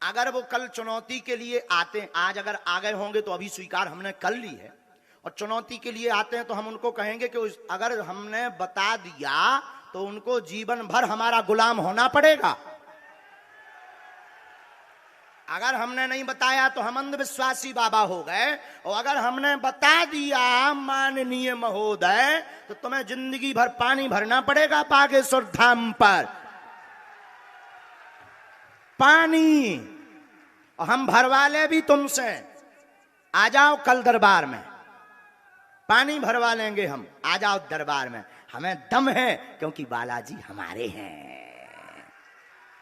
अगर वो कल चुनौती के लिए आते हैं, आज अगर आ गए होंगे तो अभी स्वीकार हमने कर ली है, और चुनौती के लिए आते हैं तो हम उनको कहेंगे कि अगर हमने बता दिया तो उनको जीवन भर हमारा गुलाम होना पड़ेगा। अगर हमने नहीं बताया तो हम अंधविश्वासी बाबा हो गए, और अगर हमने बता दिया माननीय महोदय तो तुम्हें जिंदगी भर पानी भरना पड़ेगा बागेश्वर धाम पर, पानी, और हम भरवा ले भी तुमसे। आ जाओ कल दरबार में, पानी भरवा लेंगे हम, आ जाओ दरबार में। हमें दम है क्योंकि बालाजी हमारे हैं,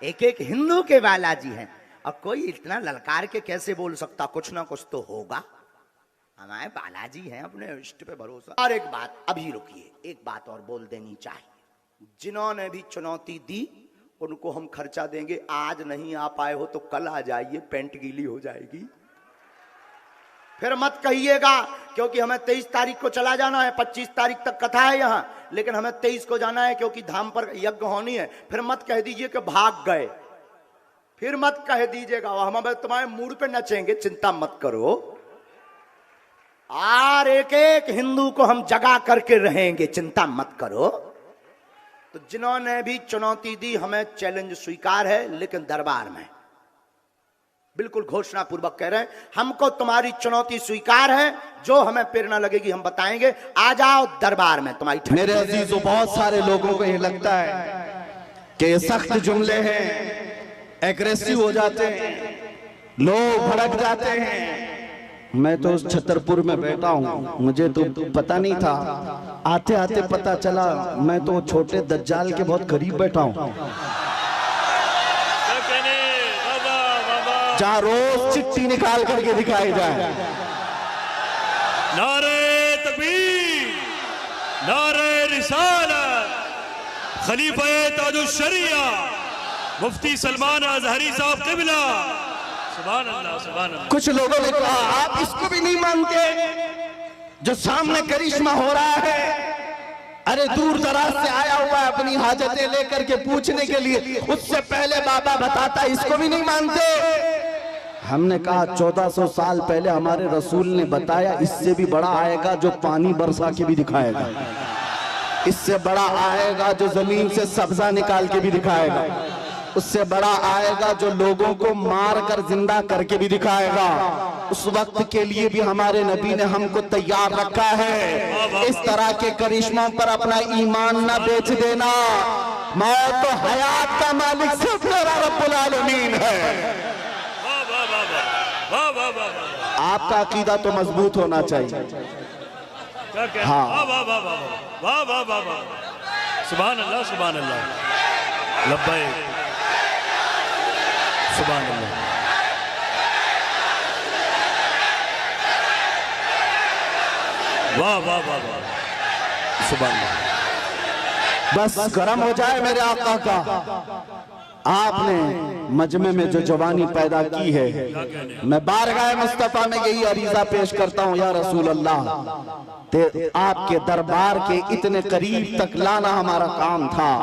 एक एक हिंदू के बालाजी हैं। और कोई इतना ललकार के कैसे बोल सकता, कुछ ना कुछ तो होगा। हमारे बालाजी हैं, अपने इष्ट पे भरोसा। और एक बात, अभी रुकिए, एक बात और बोल देनी चाहिए। जिन्होंने भी चुनौती दी उनको हम खर्चा देंगे। आज नहीं आ पाए हो तो कल आ जाइए, पेंट गीली हो जाएगी। फिर मत कहिएगा, क्योंकि हमें 23 तारीख को चला जाना है, 25 तारीख तक कथा है यहाँ, लेकिन हमें 23 को जाना है क्योंकि धाम पर यज्ञ होनी है। फिर मत कह दीजिए कि भाग गए, फिर मत कह दीजिएगा, हम तुम्हारे मूड पे नचेंगे, चिंता मत करो। और एक एक हिंदू को हम जगा करके रहेंगे, चिंता मत करो। तो जिन्होंने भी चुनौती दी, हमें चैलेंज स्वीकार है, लेकिन दरबार में बिल्कुल घोषणा पूर्वक कह रहे हैं, हमको तुम्हारी चुनौती स्वीकार है, जो हमें प्रेरणा लगेगी हम बताएंगे। आ जाओ दरबार में तुम्हारी। मेरे अजीजों, बहुत सारे लोगों को ये लगता है कि ये सख्त जुमले हैं, एग्रेसिव हो जाते हैं, लोग भड़क जाते हैं। मैं तो उस छतरपुर में बैठा हूँ, मुझे तो पता नहीं था, आते आते पता चला मैं तो छोटे दज्जाल के बहुत करीब बैठा हूँ, जहाँ रोज चिट्ठी निकाल करके दिखाई जाए। नारे तकबीर, नारे रिसालत, खलीफा ताजुश शरिया मुफ्ती सलमान अजहरी साहब क़िबला, सुभान अल्लाह, सुभान अल्लाह। कुछ लोगों ने कहा आप इसको भी नहीं मानते जो सामने करिश्मा हो रहा है? अरे दूर दराज से आया हुआ है अपनी हाजतें लेकर के पूछने के लिए, उससे पहले बाबा बताता, इसको भी नहीं मानते? हमने कहा 1400 साल पहले हमारे रसूल ने बताया, इससे भी बड़ा आएगा जो पानी बरसा के भी दिखाएगा, इससे बड़ा आएगा जो जमीन से सब्जा निकाल के भी दिखाएगा, उससे बड़ा आएगा जो लोगों को मार कर जिंदा करके भी दिखाएगा। उस वक्त के लिए भी हमारे नबी ने हमको तैयार रखा है। इस तरह के करिश्मों पर अपना ईमान ना बेच देना। मौत तो हयात का मालिक सिर्फ मेरा रब्बुल आलमीन है। आपका अकीदा तो मजबूत होना चाहिए। हाँ, सुभान अल्लाह, सुभान अल्लाह, लब्बैक, सुभान अल्लाह। वाह वाह वाह वाह, सुभान अल्लाह। बस गरम हो जाए मेरे आका का। आपने मजमे में जो जवानी पैदा की है, मैं बारगाह मुस्तफा में यही अरीजा पेश करता हूँ, या रसूल अल्लाह, आपके दरबार के इतने करीब तक लाना हमारा काम था।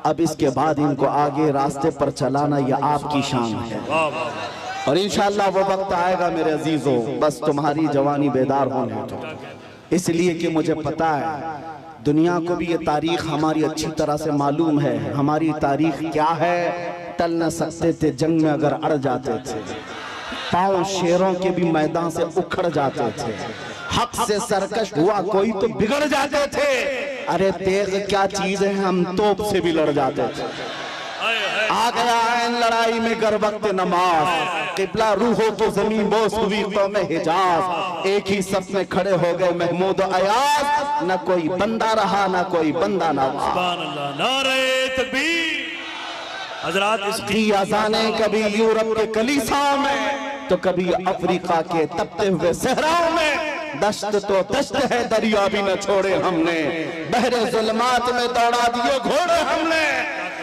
अब इसके बाद इनको आगे रास्ते पर चलाना यह आपकी शान है, और इंशाअल्लाह वो वक्त आएगा मेरे अजीजों, बस तुम्हारी जवानी बेदार होने दो। इसलिए कि मुझे पता है दुनिया को भी ये तारीख हमारी अच्छी तरह से मालूम है। हमारी तारीख क्या है? टल न सकते थे जंग में अगर अड़ जाते थे, पांव शेरों के भी मैदान से उखड़ जाते थे, हक से सरकश हुआ कोई तो बिगड़ जाते थे। अरे तेग क्या चीज है, हम तोप से भी लड़ जाते थे। आ गया आयन लड़ाई में गर वक्त नमाज, किबला रूहो तो जमीन बोस हुई कौम हिजाज, एक ही सफ में खड़े हो गए महमूद अयाज, न कोई बंदा रहा न कोई बंदा ना। सुभान अल्लाह, नारे तकबीर। हजरात, इसकी अज़ाने कभी यूरोप के कलीसाओं में तो कभी अफ्रीका के तपते हुए सहराओं में, दश्त तो दश्त है दरिया भी न छोड़े हमने, बहरे जुल्मात में दौड़ा दिए घोड़े हमने।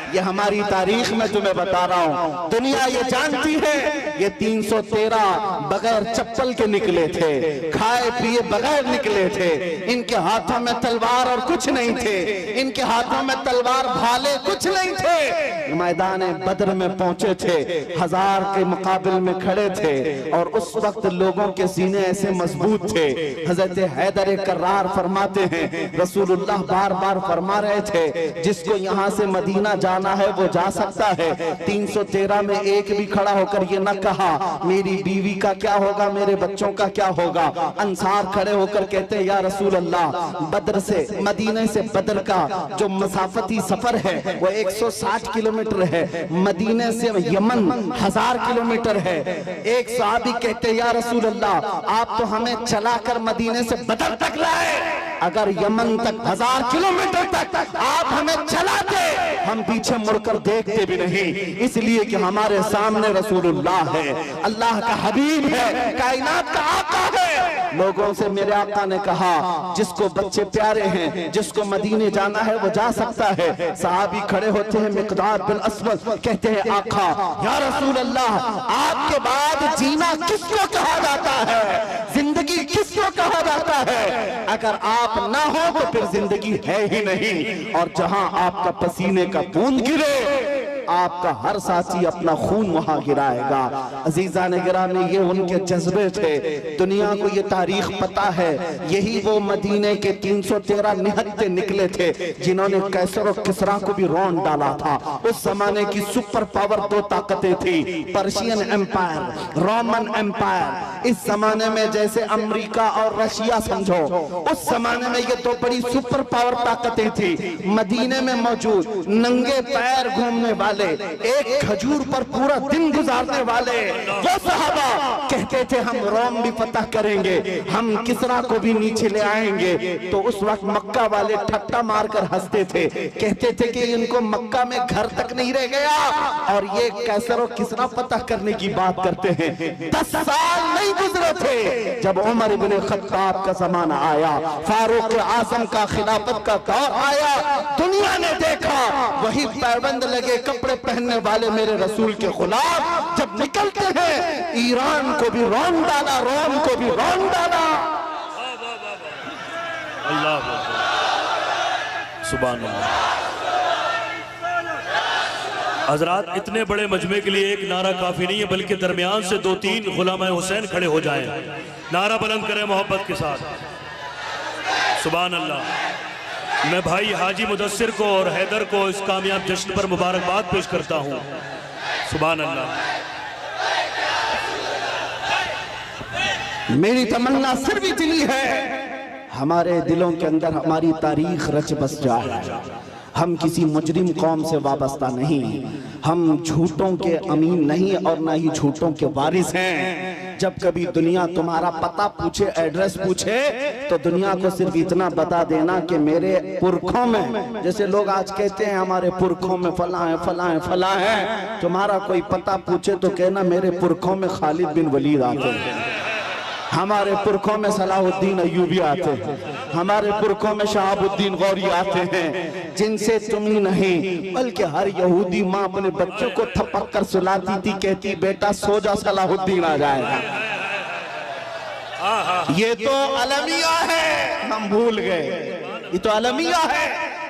ये हमारी तारीख में तुम्हें बता रहा हूँ, दुनिया ये जानती है ये 313 बगैर चप्पल के निकले थे, खाए पिए बगैर निकले थे, इनके हाथों में तलवार और कुछ नहीं थे, इनके हाथों में तलवार भाले कुछ नहीं थे, मैदान बद्र में पहुंचे थे, 1000 के मुकाबले में खड़े थे और उस वक्त लोगों के सीने ऐसे मजबूत थे। हजरत हैदर कर्रार फरमाते हैं, रसूलुल्लाह बार बार फरमा रहे थे जिसको यहाँ से मदीना जाना है वो जा सकता है। 313 में एक भी खड़ा होकर ये न कहा मेरी बीवी का क्या होगा, मेरे बच्चों का क्या होगा। अंसार खड़े होकर कहते हैं या रसूल अल्लाह, बद्र से मदीने से बद्र का जो मसाफती सफर है वो 160 किलोमीटर है, मदीने से यमन 1000 किलोमीटर है। एक सहाबी कहते या रसूल अल्लाह, आप तो हमें चलाकर मदीने से बद्र तक लाए, अगर यमन तक 1000 किलोमीटर तक आप हमें चलाते हम पीछे मुड़कर देखते भी नहीं, इसलिए कि हमारे सामने रसूलुल्लाह है, अल्लाह का हबीब है, कायनात का आका है। लोगों से मेरे आका ने कहा जिसको बच्चे प्यारे हैं, जिसको मदीने जाना है वो जा सकता है। सहाबी खड़े होते हैं, मिक़दार बिन अस्वद कहते हैं आका या रसूल अल्लाह, आपके बाद जीना किसको कहा जाता है, जिंदगी किसको कहा जाता है, अगर आप ना हो तो फिर जिंदगी है ही नहीं। और जहां आपका पसीने का बूंद गिरे आपका हर साथी अपना खून वहां गिराएगा। अजीजा ने गिराने ये उनके जज्बे थे, दुनिया को ये तारीख पता है, यही वो मदीने के 313 निहत्ते निकले थे जिन्होंने कैसर और किसरा को भी रौंद डाला था। उस जमाने की सुपर पावर 2 ताकतें थी, पर्शियन एम्पायर, रोमन एम्पायर। इस जमाने में जैसे अमेरिका और रशिया समझो, उस जमाने में ये 2 बड़ी सुपर पावर ताकतें थी। मदीने में मौजूद नंगे पैर घूमने वाले, एक खजूर पर पूरा दिन गुजारने वाले वो सहाबा कहते थे हम रोम भी फतह करेंगे, हम किसरा को भी नीचे ले आएंगे। तो उस वक्त मक्का वाले ठट्टा मारकर हंसते थे, कहते थे कि इनको मक्का में घर तक नहीं रह गया और ये कैसर और किसरा फतह करने की बात करते हैं। 10 साल नहीं गुजरे थे जब उमर इब्ने खत्ताब का जमाना आया, फारूक आजम का खिलाफत का दौर आया, दुनिया ने देखा वही पैबंद लगे कपड़े पहनने वाले मेरे रसूल के खिलाफ जब निकलते हैं, ईरान को भी रौंद डाला, रोम को भी रौंद डाला। अल्लाह सुभान अल्लाह। हजरात, इतने बड़े मजमे के लिए एक नारा काफी नहीं है, बल्कि दरमियान से 2-3 गुलाम हुसैन खड़े हो जाएं, नारा बुलंद करें मोहब्बत के साथ। सुभान अल्लाह। मैं भाई हाजी मुदस्सिर को और हैदर को इस कामयाब जश्न पर मुबारकबाद पेश करता हूँ। सुभान अल्लाह। मेरी तमन्ना सिर्फ इतनी है, हमारे दिलों के अंदर हमारी तारीख रच बस जाए। हम किसी मुजरिम कौम से वाबस्ता नहीं, हम झूठों के अमीन नहीं और ना ही झूठों के वारिस हैं। जब कभी दुनिया तुम्हारा पता पूछे, एड्रेस पूछे, तो दुनिया को सिर्फ इतना बता देना कि मेरे पुरखों में, जैसे लोग आज कहते हैं हमारे पुरखों में फला है फला है फला है, तुम्हारा कोई पता पूछे तो कहना मेरे पुरखों में खालिद बिन वलीद आते हैं, हमारे पुरखों में सलाहुद्दीन अय्यूबी आते हैं, हमारे पुरखों में शहाबुद्दीन गौरी आते हैं, जिनसे तुम ही नहीं बल्कि हर यहूदी माँ अपने बच्चों को थपक कर सुलाती थी, कहती बेटा सो जा सलाहुद्दीन आ जाएगा। ये तो अलमिया है, हम भूल गए, ये तो अलमिया है,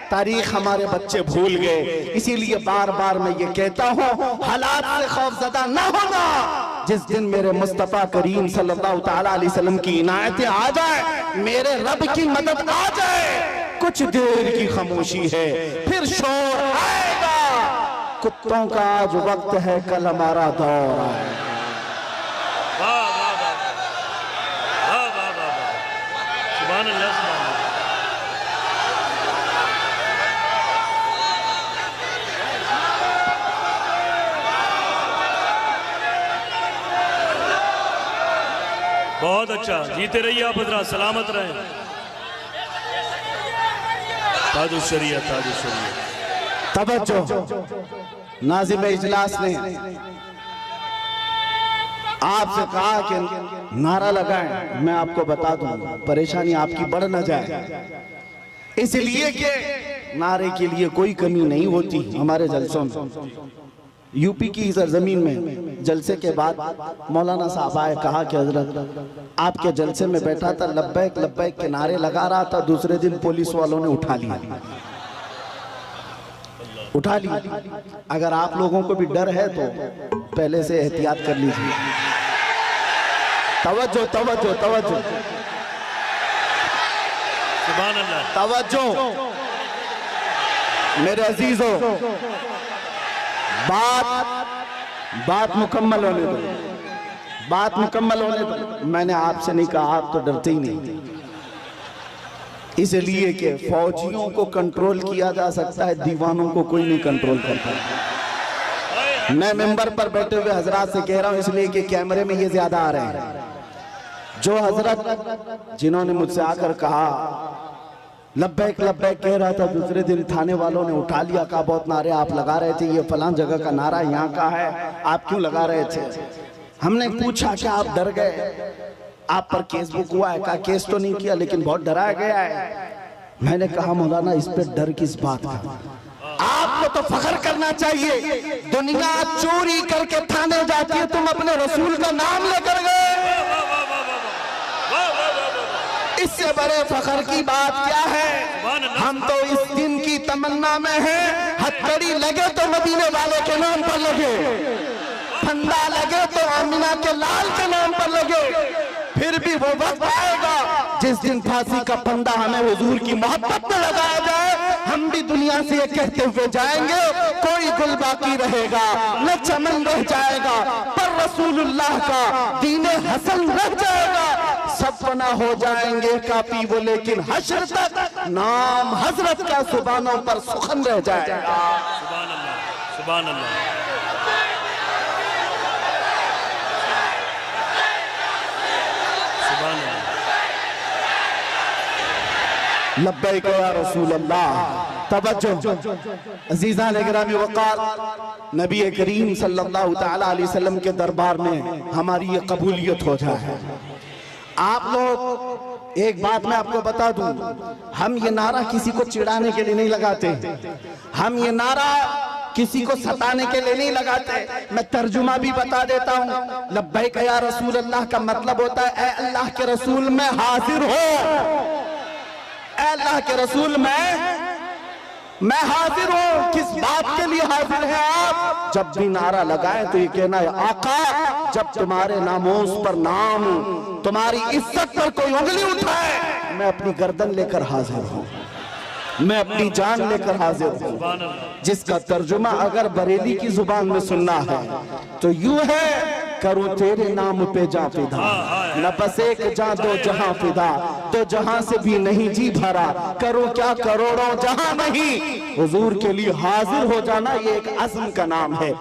तारीख हमारे बच्चे भूल गए। इसीलिए बार बार मैं ये कहता हूँ हालात से खौफजदा न होना। जिस दिन मेरे मुस्तफा करीम सल्लल्लाहु तआला अलैहि वसल्लम की इनायतें आ जाए, मेरे रब की मदद आ जाए, कुछ देर की खामोशी है, फिर शोर आएगा। कुत्तों का आज वक्त है, कल हमारा दौर आएगा। सुभान अल्लाह। बहुत अच्छा, जीते रहिए आप हजरात, सलामत रहें। ताजुशरिया ताजुशरिया। तवज्जो, नाज़िम इजलास ने आपसे कहा कि नारा लगाएं, मैं आपको बता दूं परेशानी आपकी बढ़ न जाए, इसलिए कि नारे के लिए कोई कमी नहीं होती हमारे जलसों में। यूपी की सरजमीन में जलसे के बाद मौलाना साहब आए, कहा कि हजरत आपके जलसे में बैठा था, लब्बैक लब्बैक के नारे लगा रहा था, दूसरे दिन पुलिस वालों ने उठा लिया। उठा ली। अगर आप लोगों को भी डर है तो पहले से एहतियात कर लीजिए। तवज्जो तवज्जो तवज्जो सुभान अल्लाह। तवज्जो मेरे अजीजों, बात मुकम्मल होने दो, बात मुकम्मल होने दो। मैंने आपसे नहीं कहा, आप तो डरते ही नहीं, इसलिए कि फौजियों को कंट्रोल किया जा सकता है, दीवानों को कोई नहीं कंट्रोल करता। मैं मिंबर पर बैठे हुए हजरात से कह रहा हूं, इसलिए कि कैमरे में ये ज्यादा आ रहे हैं। जो हजरत जिन्होंने मुझसे आकर कहा लब्बैक लब्बैक कह रहा था, दूसरे दिन थाने वालों ने उठा लिया, कहा बहुत नारे आप लगा रहे थे, ये फलां जगह का नारा यहाँ का है, आप क्यों लगा रहे थे? हमने पूछा कि आप डर गए, आप पर केस बुक हुआ है? कहा केस तो नहीं किया, लेकिन बहुत डराया गया है। मैंने कहा मौलाना इस पे डर किस बात का? आपको तो फख्र करना चाहिए, दुनिया चोरी करके थाने जाती है, तुम अपने रसूल का नाम लेकर गए, इससे बड़े फख्र की बात क्या है? हम तो इस दिन की तमन्ना में हैं, हथकड़ी लगे तो मदीने वाले के नाम पर लगे, फंदा लगे तो आमिना के लाल के नाम पर लगे। फिर भी वो वक्त आएगा जिस दिन फांसी का फंदा हमें हुजूर की मोहब्बत में लगाया जाए, हम भी दुनिया से ये कहते हुए जाएंगे, कोई गुल बाकी रहेगा न चमन रह जाएगा, पर रसूलुल्लाह का दीने हसन रह जाएगा। सब फना हो जाएंगे काफी वो, लेकिन हश्र तक नाम हजरत का सुबानों पर सुखन रह जाएगा। सुभान अल्लाह, सुभान अल्लाह। लब्बैक या रसूल अल्लाह। तवज्जो अजीज़ान गिरामी वक़ार, नबी करीम सल्लल्लाहु तआला अलैहि वसल्लम के दरबार में हमारी ये कबूलियत हो जाए। आप लोग एक बात मैं आपको बता दूं, हम ये नारा किसी को चिढ़ाने के लिए नहीं लगाते, हम ये नारा किसी को सताने के लिए नहीं लगाते। मैं तर्जुमा भी बता देता हूँ। लब्बैक या रसूल अल्लाह का मतलब होता है, ए अल्लाह के रसूल मैं हाजिर हो, अल्लाह के रसूल मैं हाजिर हूं। किस बात के लिए हाजिर हैं आप? जब भी नारा लगाए तो ये कहना है आका, जब तुम्हारे नामोस पर नाम, तुम्हारी इज्जत पर कोई उंगली उठाए, मैं अपनी गर्दन लेकर हाजिर हूं, मैं अपनी जान लेकर हाजिर हूं। जिसका तर्जुमा अगर बरेली की जुबान में सुनना है तो यूं है, करूं तेरे नाम पे जा फिदा, न बस एक जा दो जहां फिदा, तो जहां से भी नहीं जी भरा, करूं क्या करोड़ों जहां नहीं। हुजूर के लिए हाजिर हो जाना ये एक अज़्म का नाम है।